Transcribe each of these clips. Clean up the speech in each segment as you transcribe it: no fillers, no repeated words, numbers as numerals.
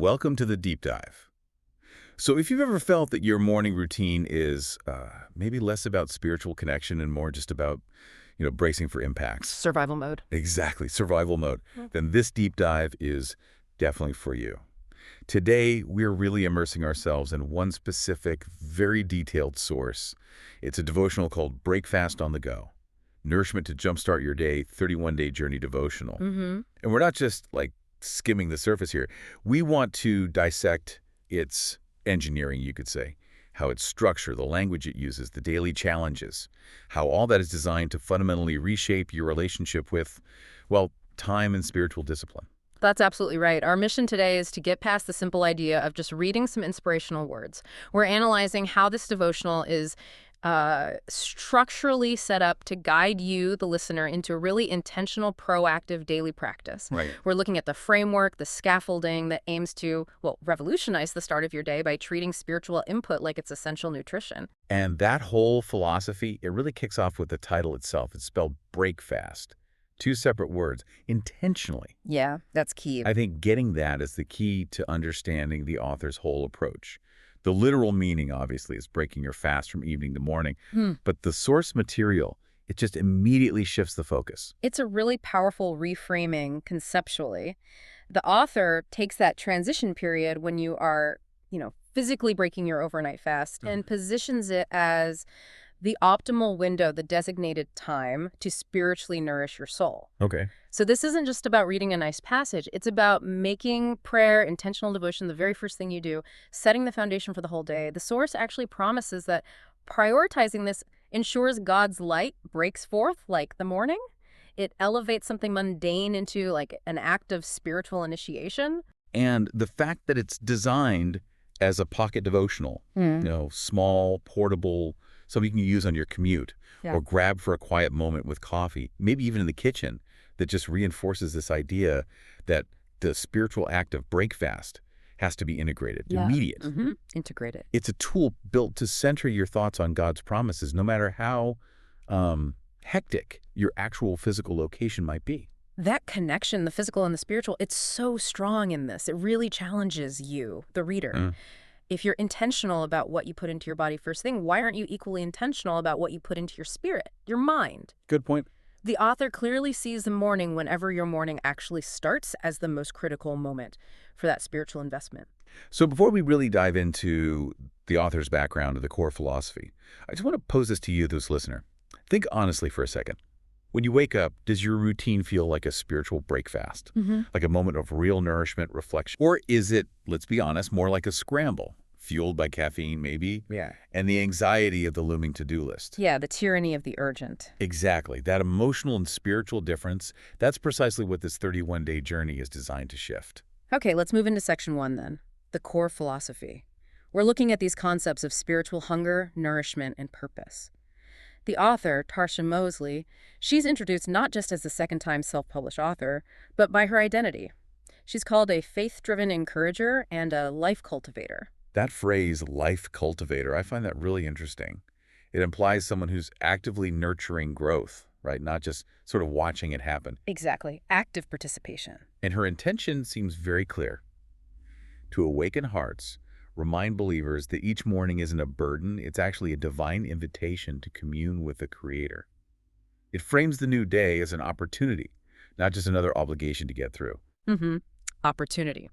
welcome to the deep dive. So if you've ever felt that your morning routine is maybe less about spiritual connection and more just about, bracing for impacts. Survival mode. Exactly, survival mode. Then this deep dive is definitely for you. Today, we're really immersing ourselves in one specific, very detailed source. It's a devotional called Breakfast on the Go. Nourishment to Jumpstart Your Day, 31-Day Journey Devotional. And we're not just skimming the surface here. We want to dissect its engineering, you could say, how its structure, the language it uses, the daily challenges, how all that is designed to fundamentally reshape your relationship with, well, time and spiritual discipline. That's absolutely right. Our mission today is to get past the simple idea of just reading some inspirational words. We're analyzing how this devotional is structurally set up to guide you, the listener, into a really intentional, proactive daily practice. Right. We're looking at the framework, the scaffolding that aims to, well, revolutionize the start of your day by treating spiritual input like it's essential nutrition. And that whole philosophy, it really kicks off with the title itself. It's spelled breakfast. Two separate words, intentionally. Yeah, that's key. I think getting that is the key to understanding the author's whole approach. The literal meaning, obviously, is breaking your fast from evening to morning. But the source material, it just immediately shifts the focus. It's a really powerful reframing conceptually. The author takes that transition period when you are, physically breaking your overnight fast and positions it as the optimal window, the designated time to spiritually nourish your soul. Okay. So this isn't just about reading a nice passage. It's about making prayer, intentional devotion, the very first thing you do, setting the foundation for the whole day. The source actually promises that prioritizing this ensures God's light breaks forth like the morning. It elevates something mundane into an act of spiritual initiation. And the fact that it's designed as a pocket devotional, small, portable, something you can use on your commute or grab for a quiet moment with coffee, maybe even in the kitchen, that just reinforces this idea that the spiritual act of breakfast has to be integrated, immediate. Integrated. It's a tool built to center your thoughts on God's promises, no matter how hectic your actual physical location might be. That connection, the physical and the spiritual, it's so strong in this. It really challenges you, the reader. If you're intentional about what you put into your body first thing, why aren't you equally intentional about what you put into your spirit, your mind? Good point. The author clearly sees the morning, whenever your morning actually starts, as the most critical moment for that spiritual investment. So before we really dive into the author's background or the core philosophy, I just want to pose this to you, this listener. Think honestly for a second. When you wake up, does your routine feel like a spiritual breakfast? Like a moment of real nourishment, reflection? Or is it, let's be honest, more like a scramble, fueled by caffeine maybe, and the anxiety of the looming to-do list? Yeah, the tyranny of the urgent. Exactly. That emotional and spiritual difference, that's precisely what this 31-day journey is designed to shift. Okay, let's move into section 1 then, the core philosophy. We're looking at these concepts of spiritual hunger, nourishment, and purpose. The author, Tarsha Mosley, she's introduced not just as the second-time self-published author, but by her identity. She's called a faith-driven encourager and a life cultivator. That phrase, life cultivator, I find that really interesting. It implies someone who's actively nurturing growth, right? Not just sort of watching it happen. Exactly. Active participation. And her intention seems very clear. To awaken hearts, remind believers that each morning isn't a burden, it's actually a divine invitation to commune with the Creator. It frames the new day as an opportunity, not just another obligation to get through. Opportunity.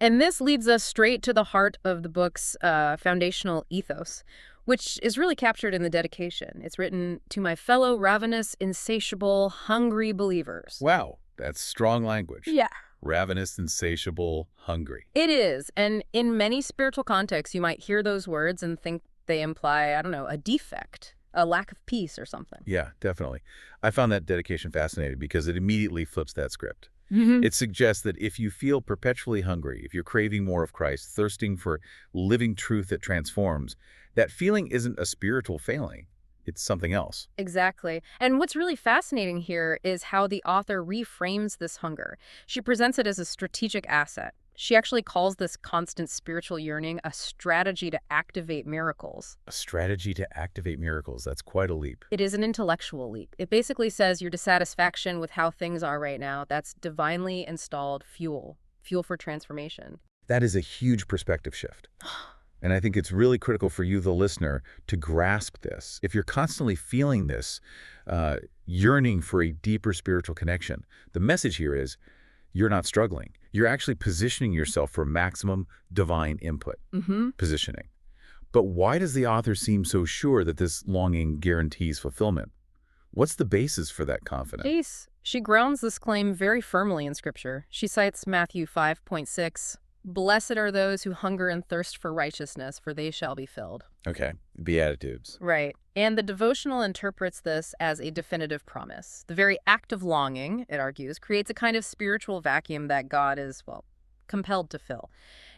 And this leads us straight to the heart of the book's foundational ethos, which is really captured in the dedication. It's written to my fellow ravenous, insatiable, hungry believers. Wow, that's strong language. Yeah. Ravenous, insatiable, hungry. It is. And in many spiritual contexts, you might hear those words and think they imply, a defect, a lack of peace or something. Yeah, definitely. I found that dedication fascinating because it immediately flips that script. It suggests that if you feel perpetually hungry, if you're craving more of Christ, thirsting for living truth that transforms, that feeling isn't a spiritual failing. It's something else. Exactly. And what's really fascinating here is how the author reframes this hunger. She presents it as a strategic asset. She actually calls this constant spiritual yearning a strategy to activate miracles. A strategy to activate miracles. That's quite a leap. It is an intellectual leap. It basically says your dissatisfaction with how things are right now, that's divinely installed fuel for transformation. That is a huge perspective shift. And I think it's really critical for you, the listener, to grasp this. If you're constantly feeling this yearning for a deeper spiritual connection, the message here is you're not struggling. You're actually positioning yourself for maximum divine input. Positioning. But why does the author seem so sure that this longing guarantees fulfillment? What's the basis for that confidence? She grounds this claim very firmly in Scripture. She cites Matthew 5:6. Blessed are those who hunger and thirst for righteousness, for they shall be filled. Okay, Beatitudes. Right. And the devotional interprets this as a definitive promise. The very act of longing, it argues, creates a kind of spiritual vacuum that God is, well, compelled to fill.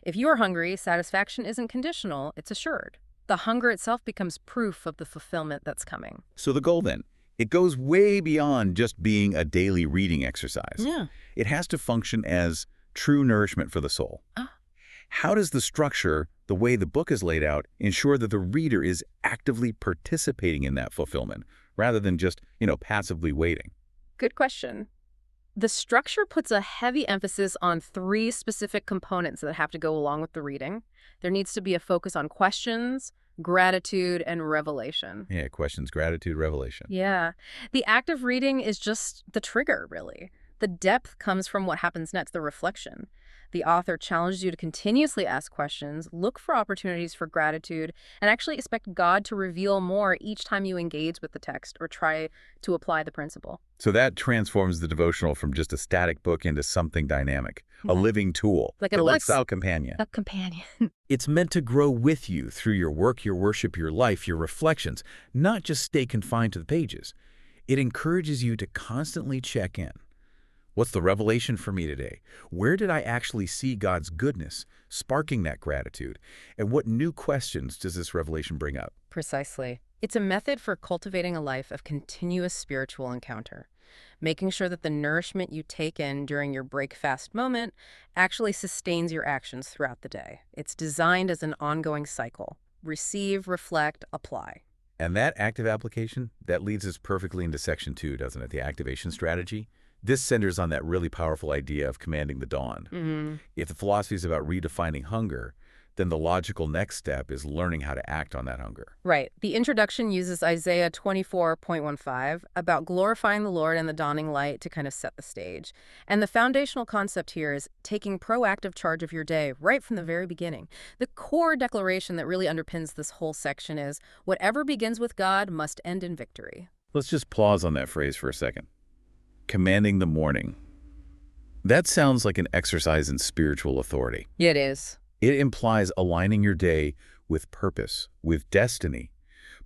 If you are hungry, satisfaction isn't conditional, it's assured. The hunger itself becomes proof of the fulfillment that's coming. So the goal then, it goes way beyond just being a daily reading exercise. Yeah. It has to function as true nourishment for the soul. How does the structure, the way the book is laid out, ensure that the reader is actively participating in that fulfillment rather than just, passively waiting? Good question. The structure puts a heavy emphasis on 3 specific components that have to go along with the reading. There needs to be a focus on questions, gratitude, and revelation. Yeah, questions, gratitude, revelation. Yeah. The act of reading is just the trigger, really. The depth comes from what happens next, the reflection. The author challenges you to continuously ask questions, look for opportunities for gratitude, and actually expect God to reveal more each time you engage with the text or try to apply the principle. So that transforms the devotional from just a static book into something dynamic, a living tool, Like a lifestyle companion. A companion. It's meant to grow with you through your work, your worship, your life, your reflections, not just stay confined to the pages. It encourages you to constantly check in. What's the revelation for me today? Where did I actually see God's goodness, sparking that gratitude? And what new questions does this revelation bring up? Precisely. It's a method for cultivating a life of continuous spiritual encounter, making sure that the nourishment you take in during your break-fast moment actually sustains your actions throughout the day. It's designed as an ongoing cycle. Receive, reflect, apply. And that active application, that leads us perfectly into section 2, doesn't it? The activation strategy. This centers on that really powerful idea of commanding the dawn. If the philosophy is about redefining hunger, then the logical next step is learning how to act on that hunger. Right. The introduction uses Isaiah 24:15 about glorifying the Lord and the dawning light to kind of set the stage. And the foundational concept here is taking proactive charge of your day right from the very beginning. The core declaration that really underpins this whole section is, whatever begins with God must end in victory. Let's just pause on that phrase for a second. Commanding the morning. That sounds like an exercise in spiritual authority. It is. It implies aligning your day with purpose, with destiny,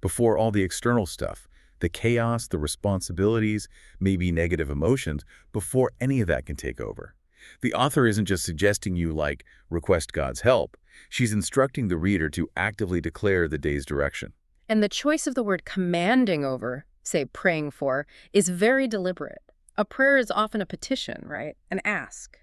before all the external stuff, the chaos, the responsibilities, maybe negative emotions, before any of that can take over. The author isn't just suggesting you, request God's help. She's instructing the reader to actively declare the day's direction. And the choice of the word commanding over, say praying for, is very deliberate. A prayer is often a petition, right? An ask.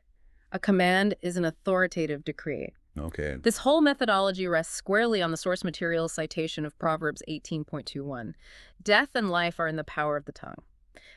A command is an authoritative decree. Okay. This whole methodology rests squarely on the source material citation of Proverbs 18:21. Death and life are in the power of the tongue.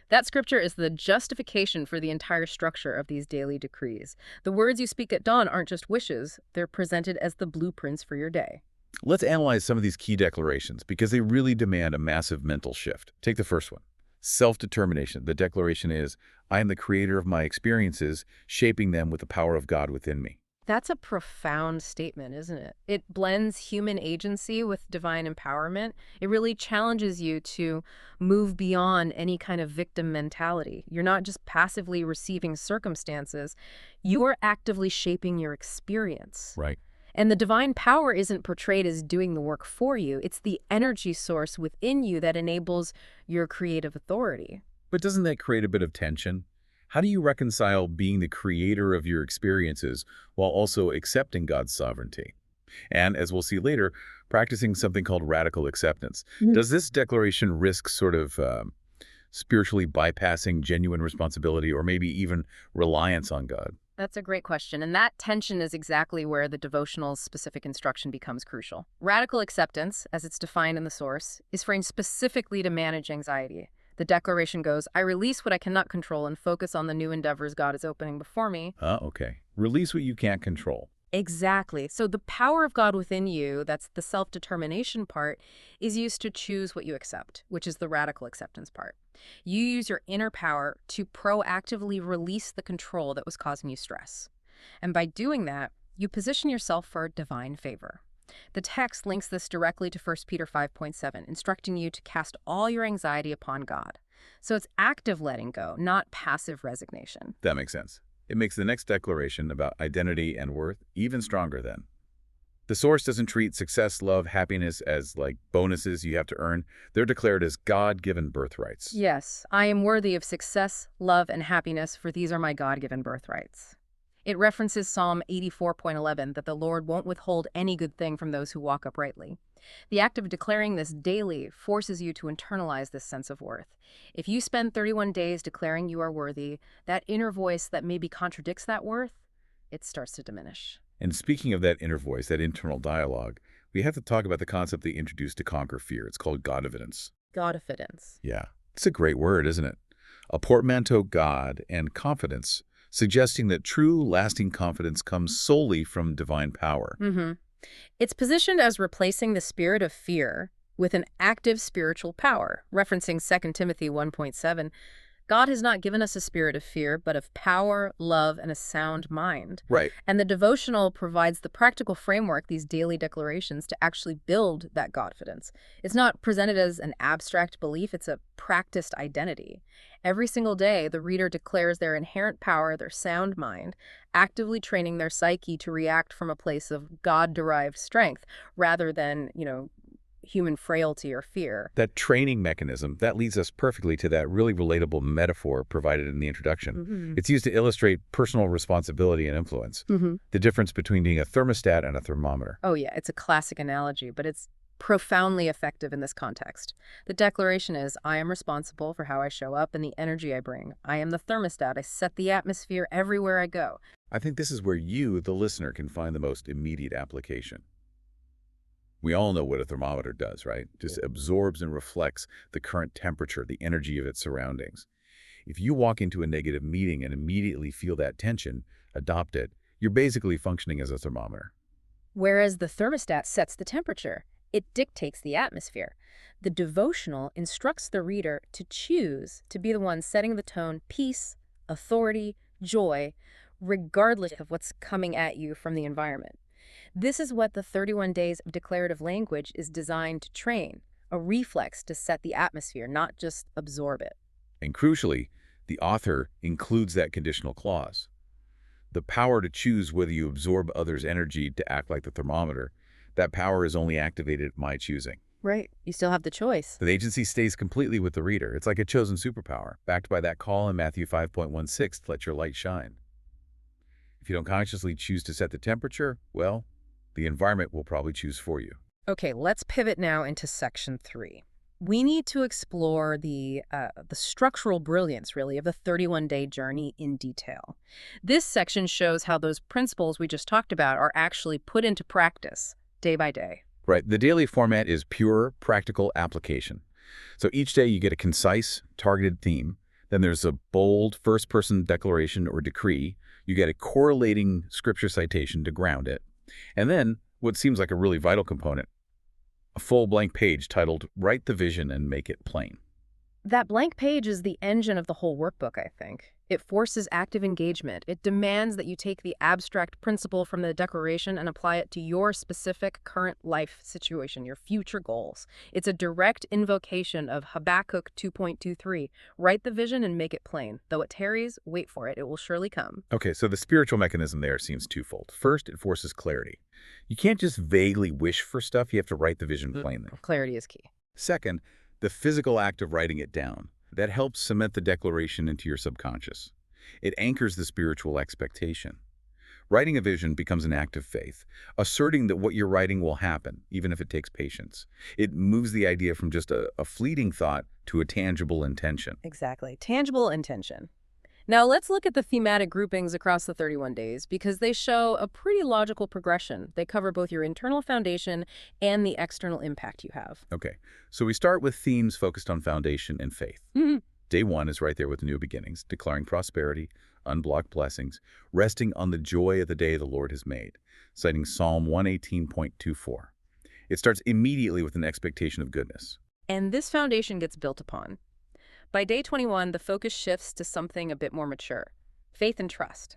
That scripture is the justification for the entire structure of these daily decrees. The words you speak at dawn aren't just wishes, they're presented as the blueprints for your day. Let's analyze some of these key declarations because they really demand a massive mental shift. Take the first one. Self-determination. The declaration is, I am the creator of my experiences, shaping them with the power of God within me. That's a profound statement, isn't it? It blends human agency with divine empowerment. It really challenges you to move beyond any kind of victim mentality. You're not just passively receiving circumstances, you're actively shaping your experience. Right. And the divine power isn't portrayed as doing the work for you. It's the energy source within you that enables your creative authority. But doesn't that create a bit of tension? How do you reconcile being the creator of your experiences while also accepting God's sovereignty? And, as we'll see later, practicing something called radical acceptance. Does this declaration risk sort of spiritually bypassing genuine responsibility or maybe even reliance on God? That's a great question, and that tension is exactly where the devotional's specific instruction becomes crucial. Radical acceptance, as it's defined in the source, is framed specifically to manage anxiety. The declaration goes, I release what I cannot control and focus on the new endeavors God is opening before me. Okay. Release what you can't control. Exactly. So the power of God within you, that's the self-determination part, is used to choose what you accept, which is the radical acceptance part. You use your inner power to proactively release the control that was causing you stress. And by doing that, you position yourself for divine favor. The text links this directly to 1 Peter 5.7, instructing you to cast all your anxiety upon God. So it's active letting go, not passive resignation. That makes sense. It makes the next declaration about identity and worth even stronger then. The source doesn't treat success, love, happiness as like bonuses you have to earn. They're declared as God-given birthrights. Yes, I am worthy of success, love, and happiness, for these are my God-given birthrights. It references Psalm 84.11 that the Lord won't withhold any good thing from those who walk uprightly. The act of declaring this daily forces you to internalize this sense of worth. If you spend 31 days declaring you are worthy, that inner voice that maybe contradicts that worth, it starts to diminish. And speaking of that inner voice, that internal dialogue, we have to talk about the concept they introduced to conquer fear. It's called God-evidence. God-affidence. Yeah, it's a great word, isn't it? A portmanteau God and confidence, suggesting that true, lasting confidence comes solely from divine power. It's positioned as replacing the spirit of fear with an active spiritual power, referencing 2 Timothy 1.7. God has not given us a spirit of fear, but of power, love, and a sound mind. Right. And the devotional provides the practical framework, these daily declarations, to actually build that Godfidence. It's not presented as an abstract belief, it's a practiced identity. Every single day, the reader declares their inherent power, their sound mind, actively training their psyche to react from a place of God-derived strength rather than, human frailty or fear. That training mechanism, that leads us perfectly to that really relatable metaphor provided in the introduction. It's used to illustrate personal responsibility and influence, the difference between being a thermostat and a thermometer. Oh yeah, it's a classic analogy, but it's profoundly effective in this context. The declaration is, I am responsible for how I show up and the energy I bring. I am the thermostat. I set the atmosphere everywhere I go. I think this is where you, the listener, can find the most immediate application. We all know what a thermometer does, right? Just absorbs and reflects the current temperature, the energy of its surroundings. If you walk into a negative meeting and immediately feel that tension, adopt it, you're basically functioning as a thermometer. Whereas the thermostat sets the temperature, it dictates the atmosphere. The devotional instructs the reader to choose to be the one setting the tone, peace, authority, joy, regardless of what's coming at you from the environment. This is what the 31 days of declarative language is designed to train, a reflex to set the atmosphere, not just absorb it. And crucially, the author includes that conditional clause. The power to choose whether you absorb others' energy to act like the thermometer, that power is only activated at my choosing. Right. You still have the choice. The agency stays completely with the reader. It's like a chosen superpower, backed by that call in Matthew 5.16 to let your light shine. If you don't consciously choose to set the temperature, well, the environment will probably choose for you. Okay, let's pivot now into section 3. We need to explore the structural brilliance, really, of the 31-day journey in detail. This section shows how those principles we just talked about are actually put into practice day by day. Right. The daily format is pure, practical application. So each day you get a concise, targeted theme. Then there's a bold first-person declaration or decree. You get a correlating scripture citation to ground it. And then, what seems like a really vital component, a full blank page titled, Write the Vision and Make It Plain. That blank page is the engine of the whole workbook, I think. It forces active engagement. It demands that you take the abstract principle from the declaration and apply it to your specific current life situation, your future goals. It's a direct invocation of Habakkuk 2.23. Write the vision and make it plain. Though it tarries, wait for it. It will surely come. Okay, so the spiritual mechanism there seems twofold. First, it forces clarity. You can't just vaguely wish for stuff. You have to write the vision plainly. Clarity is key. Second, the physical act of writing it down. That helps cement the declaration into your subconscious. It anchors the spiritual expectation. Writing a vision becomes an act of faith, asserting that what you're writing will happen, even if it takes patience. It moves the idea from just a fleeting thought to a tangible intention. Exactly. Tangible intention. Now let's look at the thematic groupings across the 31 days because they show a pretty logical progression. They cover both your internal foundation and the external impact you have. Okay, so we start with themes focused on foundation and faith. Day 1 is right there with new beginnings, declaring prosperity, unblocked blessings, resting on the joy of the day the Lord has made, citing Psalm 118.24. It starts immediately with an expectation of goodness. And this foundation gets built upon. By day 21, the focus shifts to something a bit more mature: faith and trust.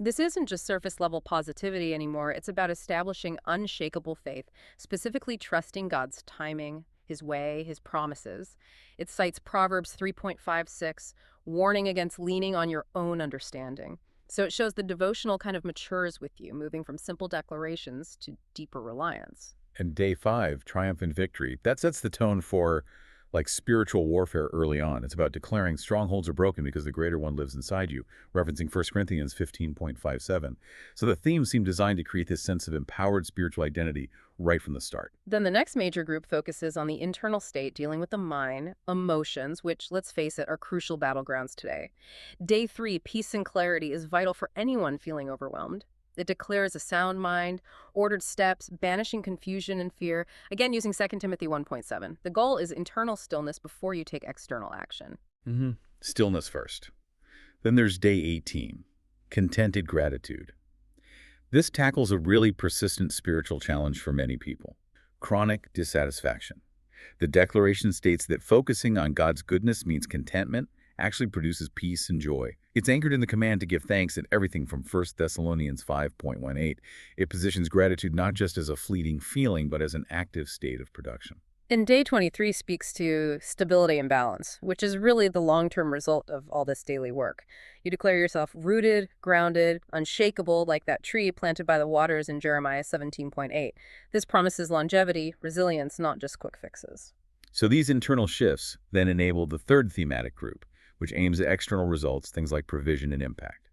This isn't just surface level positivity anymore, it's about establishing unshakable faith, specifically trusting God's timing, His way, His promises. It cites Proverbs 3.56, warning against leaning on your own understanding. So it shows the devotional kind of matures with you, moving from simple declarations to deeper reliance. And day 5, triumph and victory, that sets the tone for spiritual warfare early on. It's about declaring strongholds are broken because the greater one lives inside you, referencing 1 Corinthians 15.57. So the themes seem designed to create this sense of empowered spiritual identity right from the start. Then the next major group focuses on the internal state, dealing with the mind, emotions, which, let's face it, are crucial battlegrounds today. Day 3, peace and clarity, is vital for anyone feeling overwhelmed. It declares a sound mind, ordered steps, banishing confusion and fear, again using 2 Timothy 1.7. The goal is internal stillness before you take external action. Stillness first. Then there's day 18, contented gratitude. This tackles a really persistent spiritual challenge for many people: chronic dissatisfaction. The declaration states that focusing on God's goodness means contentment actually produces peace and joy. It's anchored in the command to give thanks in everything from 1 Thessalonians 5.18. It positions gratitude not just as a fleeting feeling, but as an active state of production. And day 23 speaks to stability and balance, which is really the long-term result of all this daily work. You declare yourself rooted, grounded, unshakable, like that tree planted by the waters in Jeremiah 17.8. This promises longevity, resilience, not just quick fixes. So these internal shifts then enable the third thematic group, which aims at external results, things like provision and impact.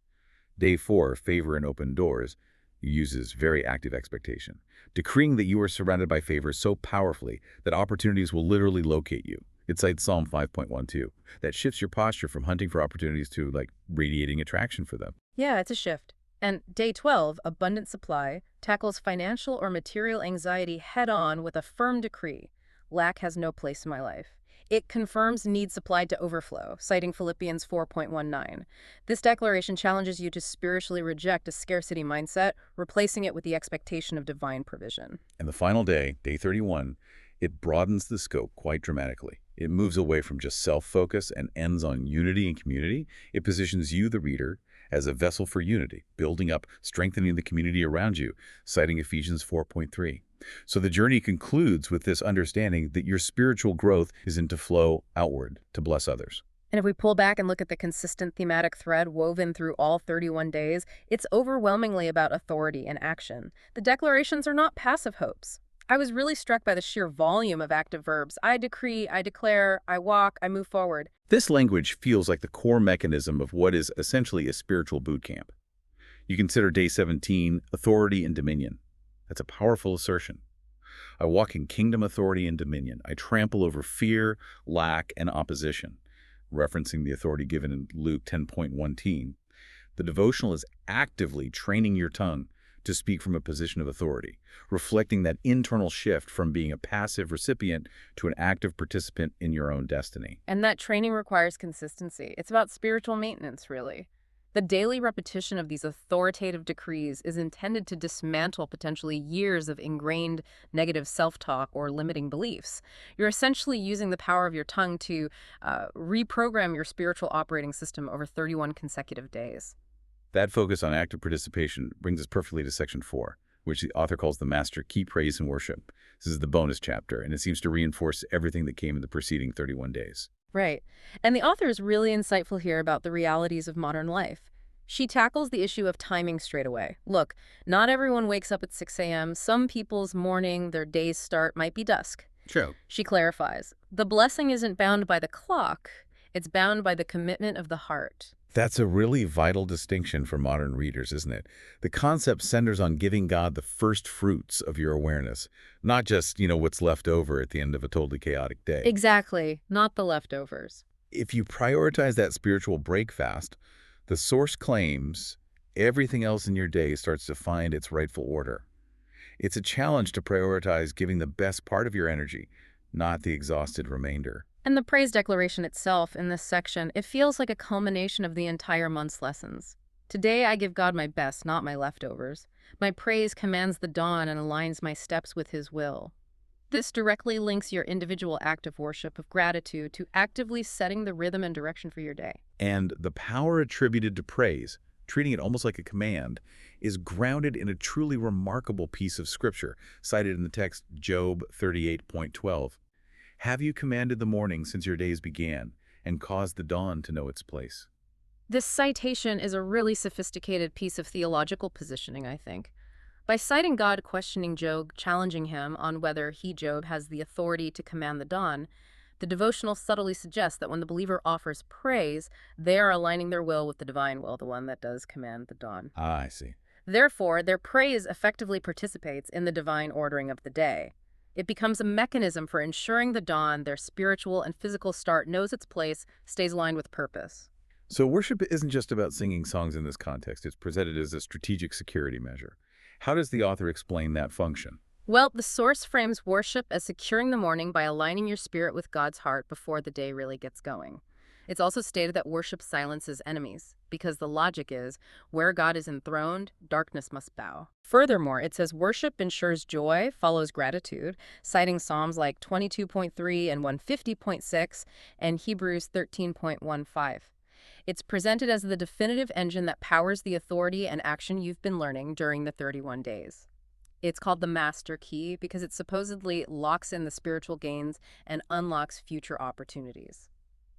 Day 4, favor and open doors, uses very active expectation, decreeing that you are surrounded by favor so powerfully that opportunities will literally locate you. It cites Psalm 5.12. That shifts your posture from hunting for opportunities to radiating attraction for them. Yeah, it's a shift. And day 12, abundant supply, tackles financial or material anxiety head-on with a firm decree: lack has no place in my life. It confirms need supplied to overflow, citing Philippians 4.19. This declaration challenges you to spiritually reject a scarcity mindset, replacing it with the expectation of divine provision. And the final day, day 31, it broadens the scope quite dramatically. It moves away from just self-focus and ends on unity and community. It positions you, the reader, as a vessel for unity, building up, strengthening the community around you, citing Ephesians 4.3. So the journey concludes with this understanding that your spiritual growth is to flow outward to bless others. And if we pull back and look at the consistent thematic thread woven through all 31 days, it's overwhelmingly about authority and action. The declarations are not passive hopes. I was really struck by the sheer volume of active verbs. I decree, I declare, I walk, I move forward. This language feels like the core mechanism of what is essentially a spiritual boot camp. You consider day 17, authority and dominion. That's a powerful assertion. I walk in kingdom authority and dominion. I trample over fear, lack, and opposition, referencing the authority given in Luke 10.1. The devotional is actively training your tongue to speak from a position of authority, reflecting that internal shift from being a passive recipient to an active participant in your own destiny. And that training requires consistency. It's about spiritual maintenance, really. The daily repetition of these authoritative decrees is intended to dismantle potentially years of ingrained negative self-talk or limiting beliefs. You're essentially using the power of your tongue to reprogram your spiritual operating system over 31 consecutive days. That focus on active participation brings us perfectly to section 4, which the author calls the Master Key Praise and Worship. This is the bonus chapter, and it seems to reinforce everything that came in the preceding 31 days. Right. And the author is really insightful here about the realities of modern life. She tackles the issue of timing straight away. Look, not everyone wakes up at 6 a.m. Some people's morning, their day's start might be dusk. True. She clarifies, the blessing isn't bound by the clock, it's bound by the commitment of the heart. That's a really vital distinction for modern readers, isn't it? The concept centers on giving God the first fruits of your awareness, not just, what's left over at the end of a totally chaotic day. Exactly, not the leftovers. If you prioritize that spiritual breakfast, the source claims everything else in your day starts to find its rightful order. It's a challenge to prioritize giving the best part of your energy, not the exhausted remainder. And the praise declaration itself in this section, it feels like a culmination of the entire month's lessons. Today I give God my best, not my leftovers. My praise commands the dawn and aligns my steps with His will. This directly links your individual act of worship, of gratitude, to actively setting the rhythm and direction for your day. And the power attributed to praise, treating it almost like a command, is grounded in a truly remarkable piece of scripture, cited in the text Job 38:12. Have you commanded the morning since your days began, and caused the dawn to know its place? This citation is a really sophisticated piece of theological positioning, I think. By citing God questioning Job, challenging him on whether he, Job, has the authority to command the dawn, the devotional subtly suggests that when the believer offers praise, they are aligning their will with the divine will, the one that does command the dawn. Ah, I see. Therefore, their praise effectively participates in the divine ordering of the day. It becomes a mechanism for ensuring the dawn, their spiritual and physical start, knows its place, stays aligned with purpose. So worship isn't just about singing songs in this context. It's presented as a strategic security measure. How does the author explain that function? Well, the source frames worship as securing the morning by aligning your spirit with God's heart before the day really gets going. It's also stated that worship silences enemies, because the logic is, where God is enthroned, darkness must bow. Furthermore, it says worship ensures joy, follows gratitude, citing Psalms like 22.3 and 150.6 and Hebrews 13.15. It's presented as the definitive engine that powers the authority and action you've been learning during the 31 days. It's called the master key because it supposedly locks in the spiritual gains and unlocks future opportunities.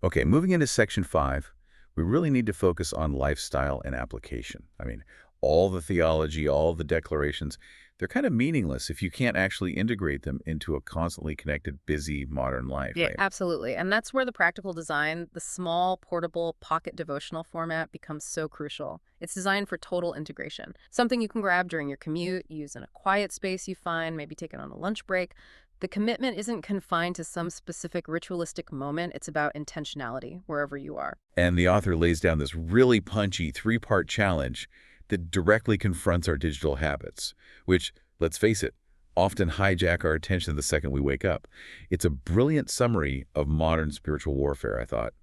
Okay, moving into section 5, we really need to focus on lifestyle and application. I mean, all the theology, all the declarations, they're kind of meaningless if you can't actually integrate them into a constantly connected, busy, modern life, Yeah, right? absolutely. And that's where the practical design, the small, portable, pocket devotional format becomes so crucial. It's designed for total integration. Something you can grab during your commute, use in a quiet space you find, maybe take it on a lunch break. The commitment isn't confined to some specific ritualistic moment. It's about intentionality wherever you are. And the author lays down this really punchy three-part challenge that directly confronts our digital habits, which, let's face it, often hijack our attention the second we wake up. It's a brilliant summary of modern spiritual warfare, I thought.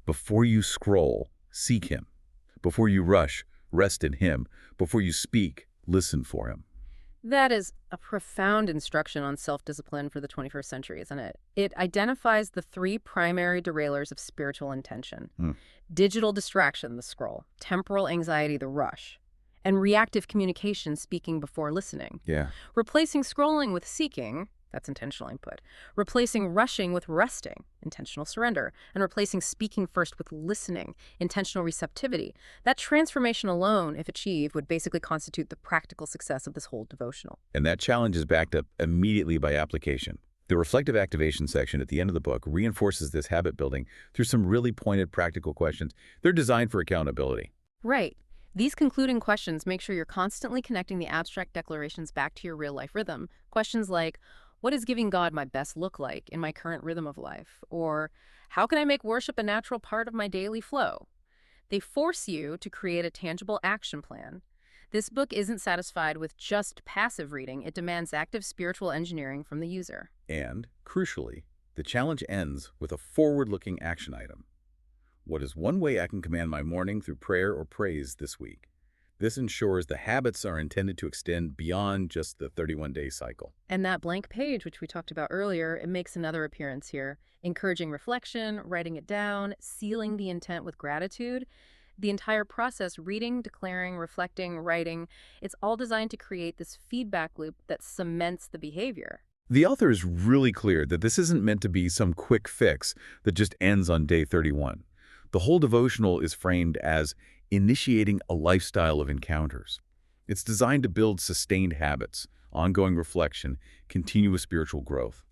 Before you scroll, seek Him. Before you rush, rest in Him. Before you speak, listen for Him. That is a profound instruction on self-discipline for the 21st century, isn't it? It identifies the three primary derailers of spiritual intention. Digital distraction, the scroll, temporal anxiety, the rush, and reactive communication, speaking before listening. Yeah. Replacing scrolling with seeking, that's intentional input. Replacing rushing with resting, intentional surrender. And replacing speaking first with listening, intentional receptivity. That transformation alone, if achieved, would basically constitute the practical success of this whole devotional. And that challenge is backed up immediately by application. The reflective activation section at the end of the book reinforces this habit building through some really pointed practical questions. They're designed for accountability. Right. These concluding questions make sure you're constantly connecting the abstract declarations back to your real-life rhythm. Questions like, what does giving God my best look like in my current rhythm of life? Or, how can I make worship a natural part of my daily flow? They force you to create a tangible action plan. This book isn't satisfied with just passive reading. It demands active spiritual engineering from the user. And, crucially, the challenge ends with a forward-looking action item. What is one way I can command my morning through prayer or praise this week? This ensures the habits are intended to extend beyond just the 31-day cycle. And that blank page, which we talked about earlier, it makes another appearance here, encouraging reflection, writing it down, sealing the intent with gratitude. The entire process, reading, declaring, reflecting, writing, it's all designed to create this feedback loop that cements the behavior. The author is really clear that this isn't meant to be some quick fix that just ends on day 31. The whole devotional is framed as initiating a lifestyle of encounters. It's designed to build sustained habits, ongoing reflection, continuous spiritual growth.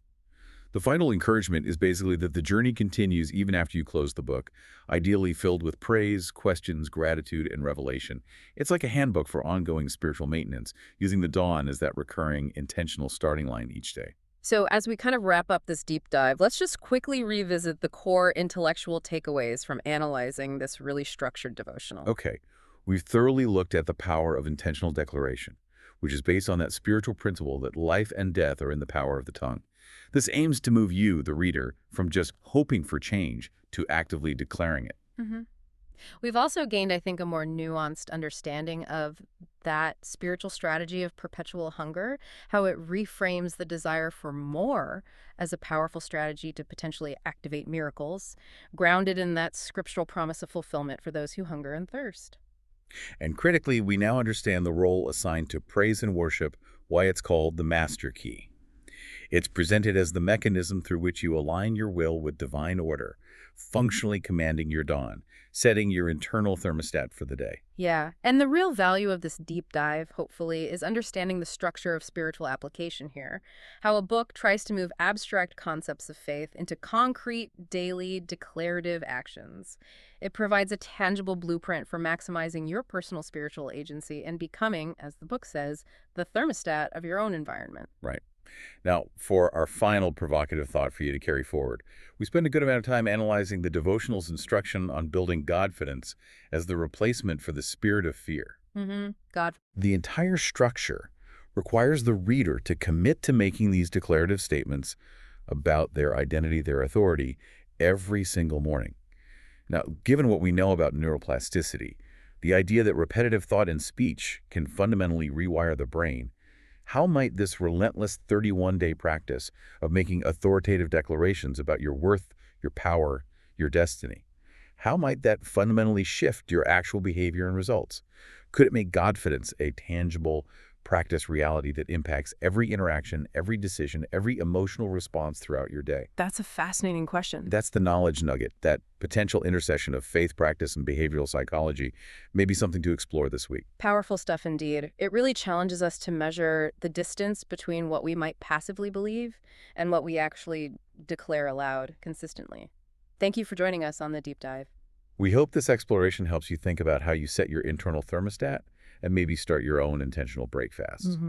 The final encouragement is basically that the journey continues even after you close the book, ideally filled with praise, questions, gratitude, and revelation. It's like a handbook for ongoing spiritual maintenance, using the dawn as that recurring, intentional starting line each day. So as we kind of wrap up this deep dive, let's just quickly revisit the core intellectual takeaways from analyzing this really structured devotional. Okay, we've thoroughly looked at the power of intentional declaration, which is based on that spiritual principle that life and death are in the power of the tongue. This aims to move you, the reader, from just hoping for change to actively declaring it. Hmm. We've also gained, I think, a more nuanced understanding of that spiritual strategy of perpetual hunger, how it reframes the desire for more as a powerful strategy to potentially activate miracles, grounded in that scriptural promise of fulfillment for those who hunger and thirst. And critically, we now understand the role assigned to praise and worship, why it's called the master key. It's presented as the mechanism through which you align your will with divine order, functionally commanding your dawn, setting your internal thermostat for the day. Yeah, and the real value of this deep dive, hopefully, is understanding the structure of spiritual application here. How a book tries to move abstract concepts of faith into concrete, daily, declarative actions. It provides a tangible blueprint for maximizing your personal spiritual agency and becoming, as the book says, the thermostat of your own environment. Right. Now, for our final provocative thought for you to carry forward, we spend a good amount of time analyzing the devotional's instruction on building Godfidence as the replacement for the spirit of fear. God. The entire structure requires the reader to commit to making these declarative statements about their identity, their authority, every single morning. Now, given what we know about neuroplasticity, the idea that repetitive thought and speech can fundamentally rewire the brain, how might this relentless 31-day practice of making authoritative declarations about your worth, your power, your destiny, how might that fundamentally shift your actual behavior and results? Could it make Godfidence a tangible practice reality that impacts every interaction, every decision, every emotional response throughout your day? That's a fascinating question. That's the knowledge nugget, that potential intersection of faith practice and behavioral psychology may be something to explore this week. Powerful stuff indeed. It really challenges us to measure the distance between what we might passively believe and what we actually declare aloud consistently. Thank you for joining us on the deep dive. We hope this exploration helps you think about how you set your internal thermostat and maybe start your own intentional break fast.